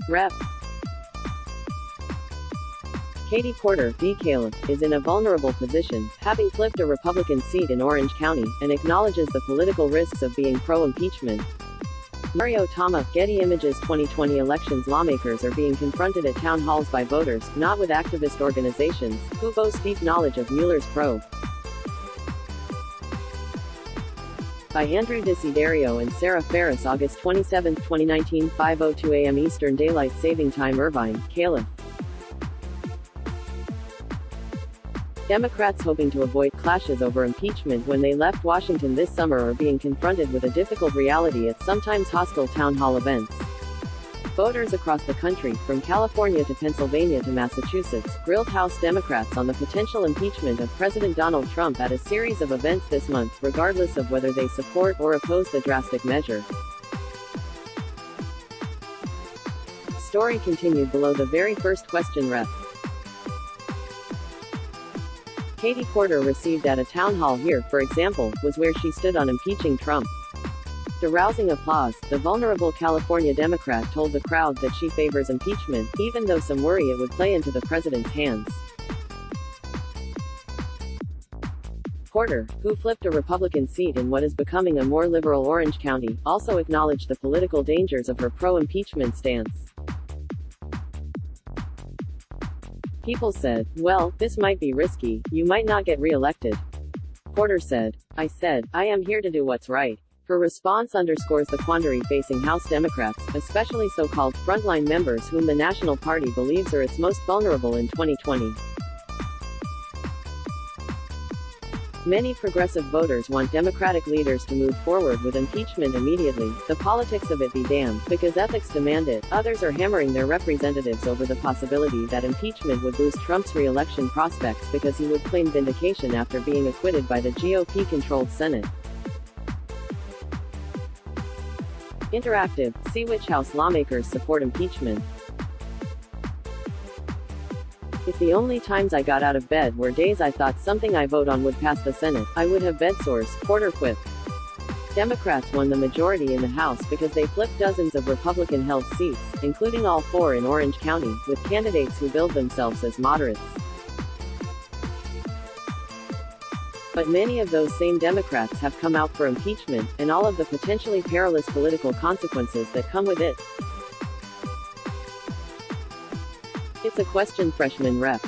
Rep. Katie Porter, D-Calif, is in a vulnerable position, having flipped a Republican seat in Orange County, and acknowledges the political risks of being pro-impeachment. Mario Tama, Getty Images. 2020 elections. Lawmakers are being confronted at town halls by voters, not with activist organizations, who boast deep knowledge of Mueller's probe. By Andrew Desiderio and Sarah Ferris. August 27, 2019, 5:02 a.m. Eastern Daylight Saving Time. Irvine, Calif. Democrats hoping to avoid clashes over impeachment when they left Washington this summer are being confronted with a difficult reality at sometimes hostile town hall events. Voters across the country, from California to Pennsylvania to Massachusetts, grilled House Democrats on the potential impeachment of President Donald Trump at a series of events this month, regardless of whether they support or oppose the drastic measure. Story continued below the very first question. Rep. Katie Porter received at a town hall here, for example, was where she stood on impeaching Trump. To rousing applause, the vulnerable California Democrat told the crowd that she favors impeachment, even though some worry it would play into the president's hands. Porter, who flipped a Republican seat in what is becoming a more liberal Orange County, also acknowledged the political dangers of her pro-impeachment stance. People said, "Well, this might be risky, you might not get re-elected." Porter said, "I said, I am here to do what's right." Her response underscores the quandary facing House Democrats, especially so-called frontline members whom the National Party believes are its most vulnerable in 2020. Many progressive voters want Democratic leaders to move forward with impeachment immediately, the politics of it be damned, because ethics demand it. Others are hammering their representatives over the possibility that impeachment would boost Trump's re-election prospects because he would claim vindication after being acquitted by the GOP-controlled Senate. Interactive. See which House lawmakers support impeachment. If the only times I got out of bed were days I thought something I vote on would pass the Senate, I would have bed sores, Porter quipped. Democrats won the majority in the House because they flipped dozens of Republican-held seats, including all 4 in Orange County, with candidates who billed themselves as moderates. But many of those same Democrats have come out for impeachment, and all of the potentially perilous political consequences that come with it. It's a question freshman Rep.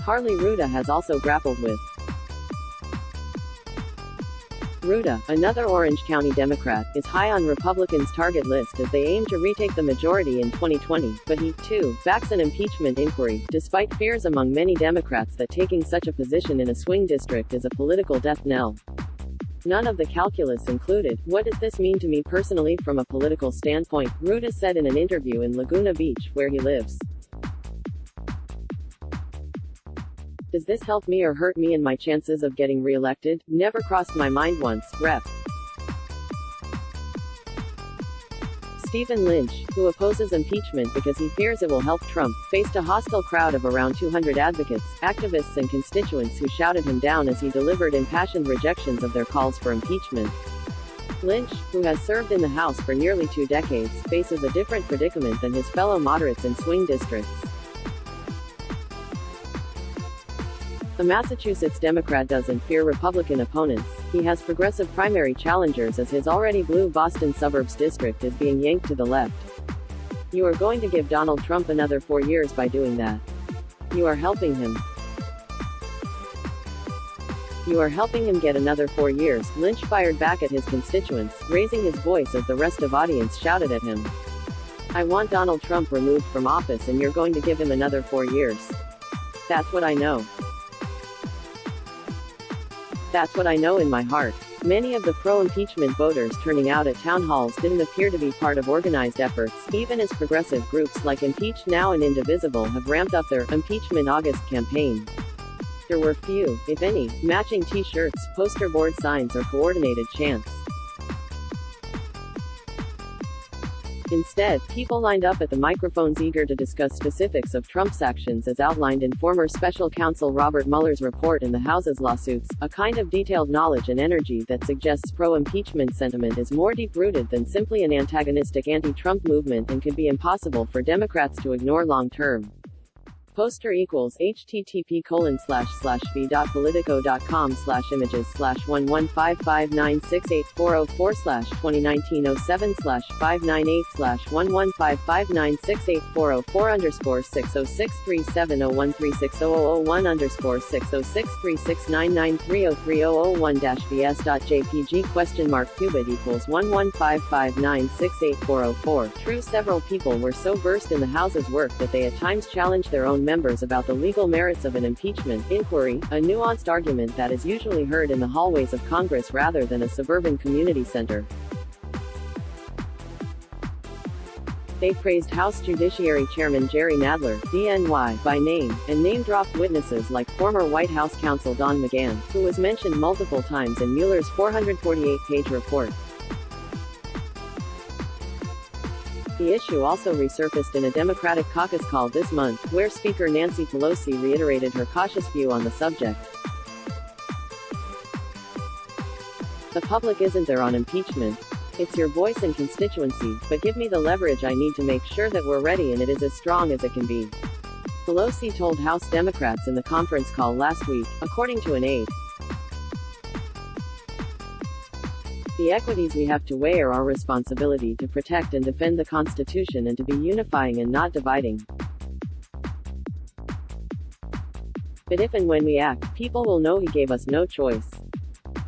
Harley Ruda has also grappled with. Ruda, another Orange County Democrat, is high on Republicans' target list as they aim to retake the majority in 2020, but he, too, backs an impeachment inquiry, despite fears among many Democrats that taking such a position in a swing district is a political death knell. None of the calculus included, "What does this mean to me personally from a political standpoint?" Ruda said in an interview in Laguna Beach, where he lives. "Does this help me or hurt me in my chances of getting re-elected? Never crossed my mind once." Rep. Stephen Lynch, who opposes impeachment because he fears it will help Trump, faced a hostile crowd of around 200 advocates, activists and constituents who shouted him down as he delivered impassioned rejections of their calls for impeachment. Lynch, who has served in the House for nearly 2 decades, faces a different predicament than his fellow moderates in swing districts. The Massachusetts Democrat doesn't fear Republican opponents. He has progressive primary challengers as his already blue Boston suburbs district is being yanked to the left. "You are going to give Donald Trump another 4 years by doing that. You are helping him. You are helping him get another 4 years, Lynch fired back at his constituents, raising his voice as the rest of audience shouted at him. "I want Donald Trump removed from office and you're going to give him another 4 years. That's what I know. That's what I know in my heart." Many of the pro-impeachment voters turning out at town halls didn't appear to be part of organized efforts, even as progressive groups like Impeach Now and Indivisible have ramped up their Impeachment August campaign. There were few, if any, matching t-shirts, poster board signs or coordinated chants. Instead, people lined up at the microphones eager to discuss specifics of Trump's actions as outlined in former special counsel Robert Mueller's report and the House's lawsuits, a kind of detailed knowledge and energy that suggests pro-impeachment sentiment is more deep-rooted than simply an antagonistic anti-Trump movement and could be impossible for Democrats to ignore long-term. Poster equals http://v.politico.com/images/1155968404/11556801637013606301300/60639303001_bs.jpg $11559684004. True, several people were so versed in the House's work that they at times challenged their own members about the legal merits of an impeachment inquiry, a nuanced argument that is usually heard in the hallways of Congress rather than a suburban community center. They praised House Judiciary Chairman Jerry Nadler, DNY, by name, and name-dropped witnesses like former White House counsel Don McGahn, who was mentioned multiple times in Mueller's 448-page report. The issue also resurfaced in a Democratic caucus call this month, where Speaker Nancy Pelosi reiterated her cautious view on the subject. The public isn't there on impeachment. It's your voice and constituency, but give me the leverage I need to make sure that we're ready and it is as strong as it can be. Pelosi told House Democrats in the conference call last week, according to an aide. The equities we have to weigh are our responsibility to protect and defend the Constitution and to be unifying and not dividing. But if and when we act, people will know he gave us no choice.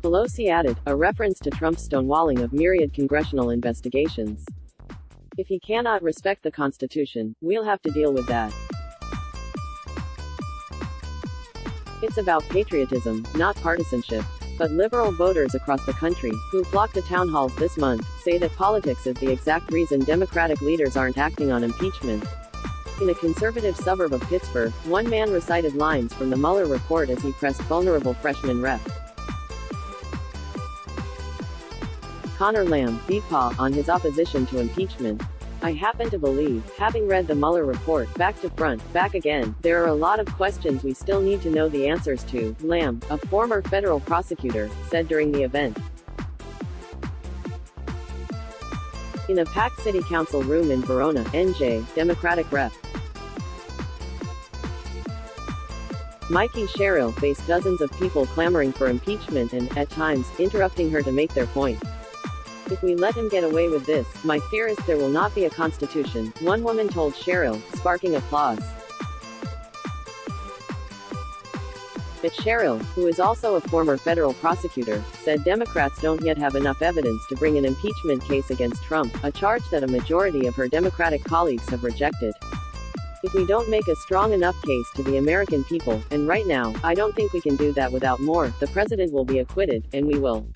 Pelosi added, a reference to Trump's stonewalling of myriad congressional investigations. If he cannot respect the Constitution, we'll have to deal with that. It's about patriotism, not partisanship. But liberal voters across the country, who flocked to town halls this month, say that politics is the exact reason Democratic leaders aren't acting on impeachment. In a conservative suburb of Pittsburgh, one man recited lines from the Mueller report as he pressed vulnerable freshman Rep. Connor Lamb, BPA, on his opposition to impeachment. I happen to believe, having read the Mueller report, back to front, back again, there are a lot of questions we still need to know the answers to, Lamb, a former federal prosecutor, said during the event. In a packed city council room in Verona, NJ, Democratic Rep. Mikey Sherrill faced dozens of people clamoring for impeachment and, at times, interrupting her to make their point. If we let him get away with this, my fear is there will not be a constitution, one woman told Sherrill, sparking applause. But Sherrill, who is also a former federal prosecutor, said Democrats don't yet have enough evidence to bring an impeachment case against Trump, a charge that a majority of her Democratic colleagues have rejected. If we don't make a strong enough case to the American people, and right now, I don't think we can do that without more, the president will be acquitted, and we will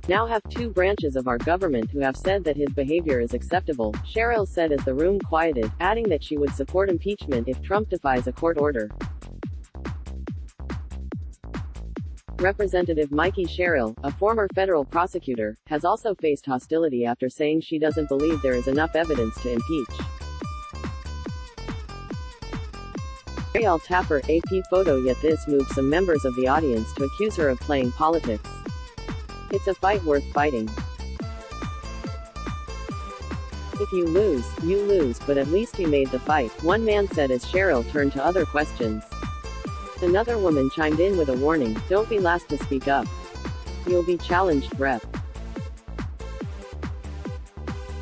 now have two branches of our government who have said that his behavior is acceptable, Sherrill said as the room quieted, adding that she would support impeachment if Trump defies a court order. Representative Mikey Sherrill, a former federal prosecutor, has also faced hostility after saying she doesn't believe there is enough evidence to impeach. Ariel Tapper, AP photo. Yet this moved some members of the audience to accuse her of playing politics. It's a fight worth fighting. If you lose, but at least you made the fight, one man said as Sherrill turned to other questions. Another woman chimed in with a warning, don't be last to speak up. You'll be challenged, Rep.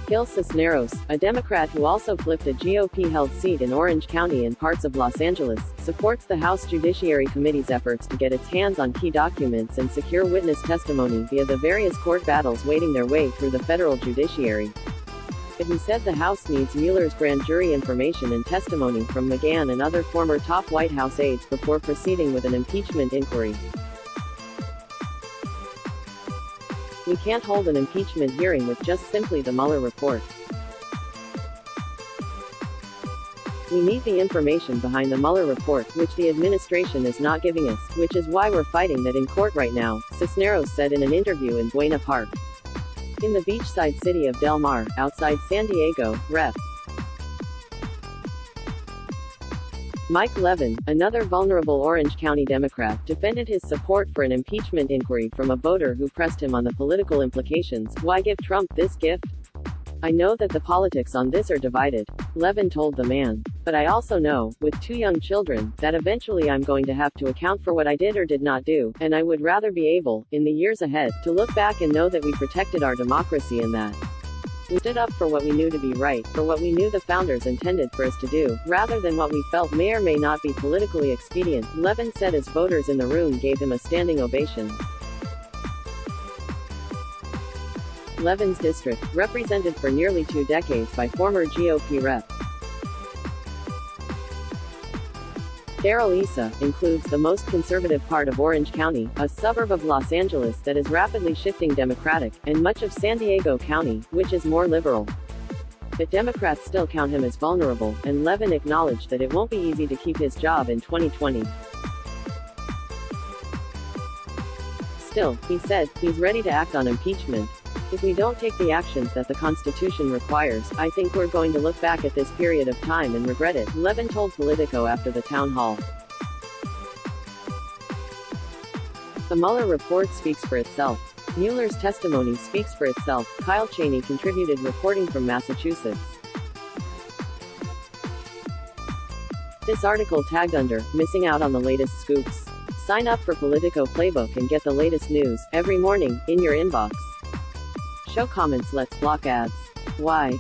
Gil Cisneros, a Democrat who also flipped a GOP-held seat in Orange County and parts of Los Angeles, supports the House Judiciary Committee's efforts to get its hands on key documents and secure witness testimony via the various court battles waiting their way through the federal judiciary. But he said the House needs Mueller's grand jury information and testimony from McGahn and other former top White House aides before proceeding with an impeachment inquiry. We can't hold an impeachment hearing with just simply the Mueller report. We need the information behind the Mueller report, which the administration is not giving us, which is why we're fighting that in court right now, Cisneros said in an interview in Buena Park. In the beachside city of Del Mar, outside San Diego, Rep. Mike Levin, another vulnerable Orange County Democrat, defended his support for an impeachment inquiry from a voter who pressed him on the political implications. Why give Trump this gift? I know that the politics on this are divided, Levin told the man. But I also know, with 2 young children, that eventually I'm going to have to account for what I did or did not do, and I would rather be able, in the years ahead, to look back and know that we protected our democracy and that we stood up for what we knew to be right, for what we knew the founders intended for us to do, rather than what we felt may or may not be politically expedient, Levin said as voters in the room gave him a standing ovation. Levin's district, represented for nearly 2 decades by former GOP Rep. Darrell Issa, includes the most conservative part of Orange County, a suburb of Los Angeles that is rapidly shifting Democratic, and much of San Diego County, which is more liberal. But Democrats still count him as vulnerable, and Levin acknowledged that it won't be easy to keep his job in 2020. Still, he said, he's ready to act on impeachment. If we don't take the actions that the Constitution requires, I think we're going to look back at this period of time and regret it, Levin told Politico after the town hall. The Mueller report speaks for itself. Mueller's testimony speaks for itself. Kyle Cheney contributed reporting from Massachusetts. This article tagged under, missing out on the latest scoops. Sign up for Politico Playbook and get the latest news, every morning, in your inbox. Show comments, let's block ads. Why?